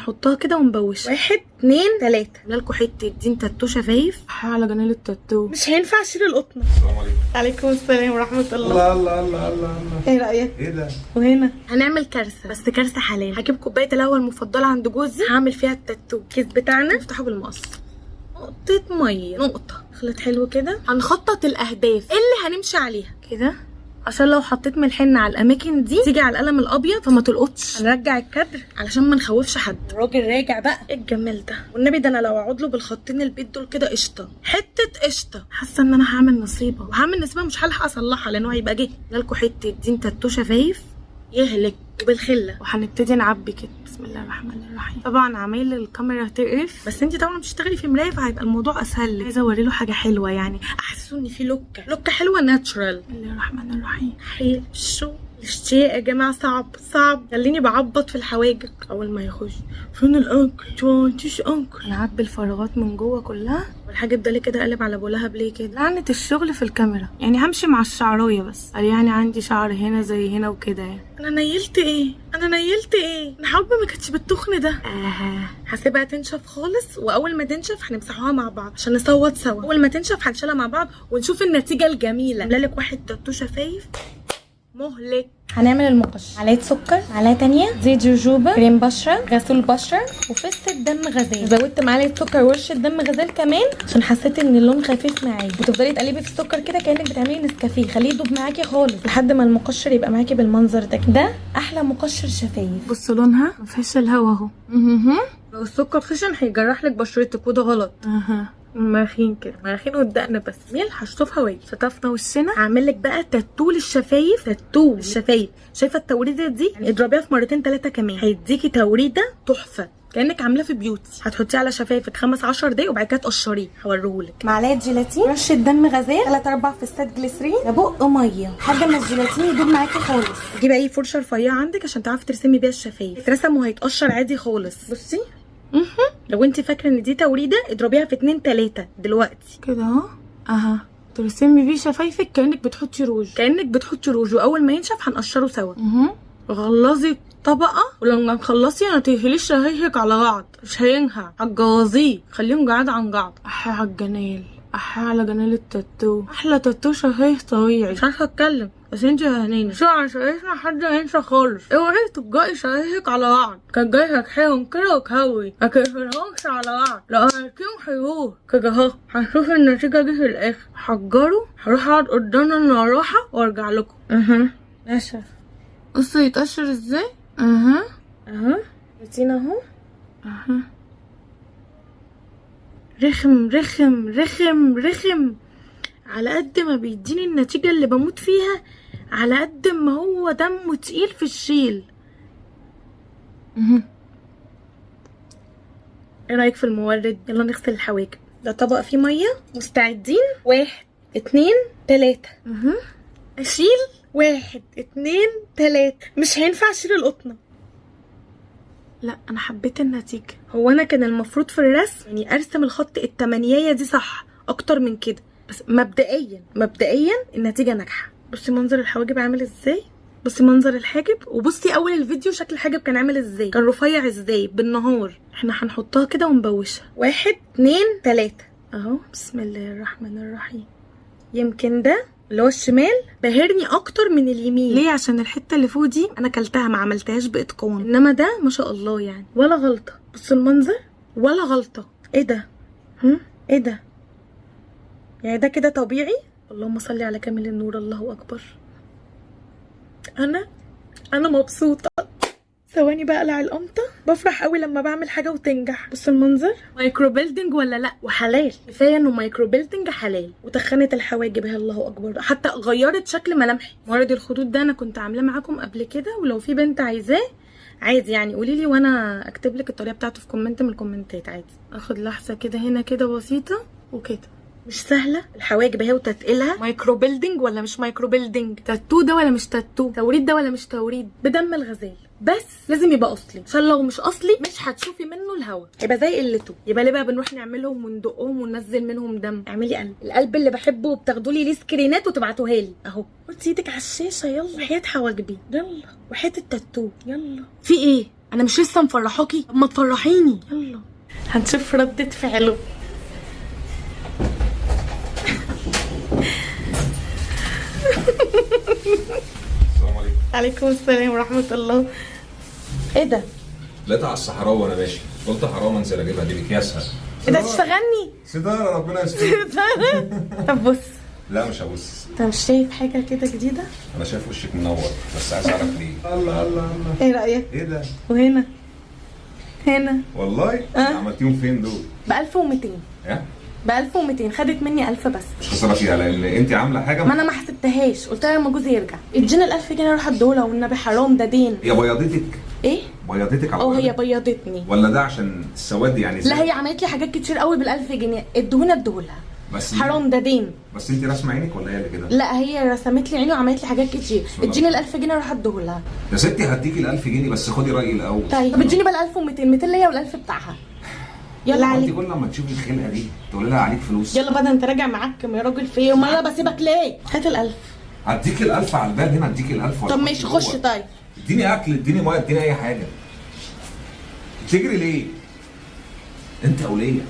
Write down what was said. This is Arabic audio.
هنحطها كده ونبوشها. 1 2 3. لكم حته دين تاتو شفايف على جنال التاتو. مش هينفع اشيل القطنه. السلام عليكم. عليكم السلام ورحمه الله. الله الله الله الله الله. ايه رايك؟ ايه ده؟ وهنا هنعمل كارثه، بس كارثه حلال. هجيب كوبايه القهوه المفضله عند جوزي، هعمل فيها التاتو. الكيس بتاعنا نفتحه بالمقص، نقطه ميه، نقطه خلط حلو كده. هنخطط الاهداف اللي هنمشي عليها كده، عشان لو حطيت من الحنه على الاماكن دي تيجي على القلم الابيض فما تلقطش. هنرجع الكادر علشان ما نخوفش حد. الراجل راجع بقى. ايه الجمال ده والنبي، ده انا لو اقعد له بالخطين البيت دول كده قشطه، حته قشطه. حاسه ان انا هعمل نصيبه، وهعمل نصيبه مش هلحق اصلحها لانه هيبقى جه. لكم حته دين تاتو شفايف يهلك وبالخله. وهنبتدي نعبي كده. بسم الله الرحمن الرحيم. طبعا عمايل الكاميرا هتقرف، بس انت طبعا بتشتغلي في مرايه فهيبقى الموضوع اسهل. عايزه اوري له حاجه حلوه، يعني احسسه ان في لوكه حلوه ناتشرال. بسم الله الرحمن الرحيم. حيل شو الشيء يا جماعه صعب. خليني بعبط في الحواجب. اول ما يخش فين الانكل؟ انتش انكل. نعبي الفراغات من جوه كلها. والحاجب ده ليه كده قلب على ابو لهب ليه كده؟ لعنه الشغل في الكاميرا. يعني همشي مع الشعرايه بس، قال يعني عندي شعر هنا زي هنا وكده. يعني انا نيلت ايه؟ انا حابه ما كانتش بالتخن ده. هسيبها تنشف خالص، واول ما تنشف هنمسحوها مع بعض عشان نصوت سوا. اول ما تنشف هنشيلها مع بعض ونشوف النتيجه الجميله. عامله لك واحد تاتو شفايف مهلك. هنعمل المقشر. معلقه سكر، معلقه تانية زيت جوجوبا، كريم بشره، غسول بشره، وفستة دم غزال. زودت معلقه سكر ورشه دم غزال كمان عشان حسيت ان اللون خفيف معايا. وتفضلي تقلبي في السكر كده كانك بتعملي نسكافيه. خليه يدوب معاكي خالص لحد ما المقشر يبقى معاكي بالمنظر ده. ده احلى مقشر شفايف. بصوا لونها ما فيهاش الهوا اهو. لو السكر خشن هيجرح لك بشرتك وده غلط. مراخين كده، مراخين والدقن بس. ملح هشطف هواي. شطفنا وشنا. هعمل لك بقى تاتو للشفايف. تاتو للشفايف. شايفه التوريده دي؟ يعني اضربيها في مرتين 3 كمان، هيديكي توريده تحفه كانك عاملاه في بيوتي. هتحطيه على شفايفك 5-10 دقايق وبعد كده تقشريه. هوريهولك. معلقه جيلاتين، رشه دم غزال، 3-4 فستات جليسرين، بق ميه لحد ما الجيلاتين يدوب معاكي خالص. جيبي اي فرشه رفيعه عندك عشان تعرفي ترسمي بيها الشفايف. اترسم وهيتقشر عادي خالص. بصي لو انت فاكره ان دي توريده اضربيها في 2-3 دلوقتي كده اهو. ترسمي بيه شفايفك كانك بتحطي روج. واول ما ينشف هنقشره سوا. غلظي طبقه، ولما تخلصي ما تهليش شفايفك على بعض، مش هينفع. هتجوظيه، خليهم جعاد عن بعض. احي على الجنال، احي على جنال التاتو. احلى تاتو شفايف طبيعي. مش عارفه اتكلم بس انت هنينه. شو عن شفايفنا حد هينسى خالص. اوعي تبقي شفايفك على بعض. كان جاي هتحيهم كده وتهوي، ما تقفلهمش على بعض. لو هتكيهم حيوه كده اهو. هنشوف النتيجه دي في الاخر. حجروا. هروح اقعد قدام الراحه وارجع لكم. ماشي. بصوا يتقشر ازاي. اهو نسينا اهو. رخم. على قد ما بيديني النتيجة اللي بموت فيها، على قد ما هو دمه تقيل في الشيل. ايه رايك في المورد؟ يلا نغسل الحواجب. ده طبق فيه ميه. مستعدين؟ 1 2 3. اشيل 1 2 3. مش هينفع اشيل القطنه. لا انا حبيت النتيجه. هو انا كان المفروض في الرسم يعني ارسم الخط التمانية دي صح اكتر من كده، بس مبدئيا النتيجه ناجحه. بصي منظر الحواجب عامل ازاي، بصي منظر الحاجب، وبصي اول الفيديو شكل الحاجب كان عامل ازاي، كان رفيع ازاي بالنهار. احنا هنحطها كده ونبوشها. 1 2 3 اهو. بسم الله الرحمن الرحيم. يمكن ده اللي هو الشمال بهرني اكتر من اليمين. ليه؟ عشان الحته اللي فوق دي انا كلتها ما عملتهاش باتقان، انما ده ما شاء الله يعني ولا غلطه. بصوا المنظر ولا غلطه. ايه ده؟ ايه ده؟ يعني ده كده طبيعي؟ اللهم صل على كامل النور. الله اكبر. انا مبسوطه. ثواني بقى اقلع القمطه. بفرح قوي لما بعمل حاجه وتنجح. بصوا المنظر. مايكرو بيلدينج ولا لا؟ وحلال. كفايه انه مايكرو بيلدينج حلال. وتخنت الحواجب اهي. الله اكبر. حتى غيرت شكل ملامحي. مورد الخطوط ده انا كنت عاملاه معاكم قبل كده، ولو في بنت عايزاه عادي يعني قولي لي وانا اكتب لك الطريقه بتاعته في كومنت من الكومنتات عادي. اخد لحظه كده هنا كده بسيطه وكده. مش سهله الحواجب اهي وتتقيلها. مايكرو بيلدينج ولا مش مايكرو بيلدينج؟ تاتو ده ولا مش تاتو؟ توريد ده ولا مش توريد؟ بدم الغزال. بس لازم يبقى اصلي، عشان لو مش اصلي مش هتشوفي منه الهوا، يبقى زي قلته. يبقى ليه بقى بنروح نعملهم وندقهم وننزل منهم دم؟ اعملي قلب. القلب اللي بحبه وبتاخدوا لي ليه سكرينات وتبعتوها لي اهو. حطي ايدك على الشاشه يلا. وحياه حواجبي يلا، وحياه التاتو يلا. في ايه؟ انا مش لسه مفرحاكي؟ طب ما تفرحيني يلا. هنشوف ردة فعله. السلام عليكم. عليكم السلام ورحمة الله. ايه ده؟ لقيتها على الصحراء وانا ماشي، قلت حرام انزل اجيبها، دي بكياسها. ايه ده تشتغلني؟ ستارة ربنا يستر. طب بص. لا مش هبص. انت مش شايف حاجة كده جديدة؟ انا شايف وشك منور بس عايز اعرف ليه. الله الله الله. ايه رأيك؟ ايه ده؟ وهنا هنا والله؟ عملتيهم فين دول؟ ب 1200. ايه؟ ب 1200 خدت مني 1000 بس. مش خساره فيها لان انت عامله حاجه. ما انا ما حسبتهاش، قلت لها لما جوزي يرجع ادينا ال 1000 جنيه اروح اديهولها والنبي حرام ده دين. هي بياضتك؟ ايه؟ بياضتك على هي بيضتني. ولا ده عشان السواد يعني؟ لا هي عملت لي حاجات كتير قوي بال 1000 جنيه، اديهولها بس حرام ده دين. بس انت راسمه عينك ولا هي اللي كده؟ لا هي رسمت لي عيني وعملت لي حاجات كتير. اديني ال 1000 جنيه اروح اديهولها. يا ستي هديكي ال 1000 جنيه بس خدي رايي الاول. طيب اديني بقى ال 1200، 200 ليا وال 1000 بتاعها. يلا عليك. انت كل لما تشوفي الخلقه دي تقولي لها عليك فلوس. يلا بقى، ده انت راجع معكم يا راجل في ايه؟ امال انا بسيبك ليه؟ هات ال 1000. هديكي ال 1000 على الباب هنا، هديكي ال 1000. طب ماشي خش. طيب اديني اكل، اديني ميه، اديني اي حاجه. تجري ليه؟ انت اوليه.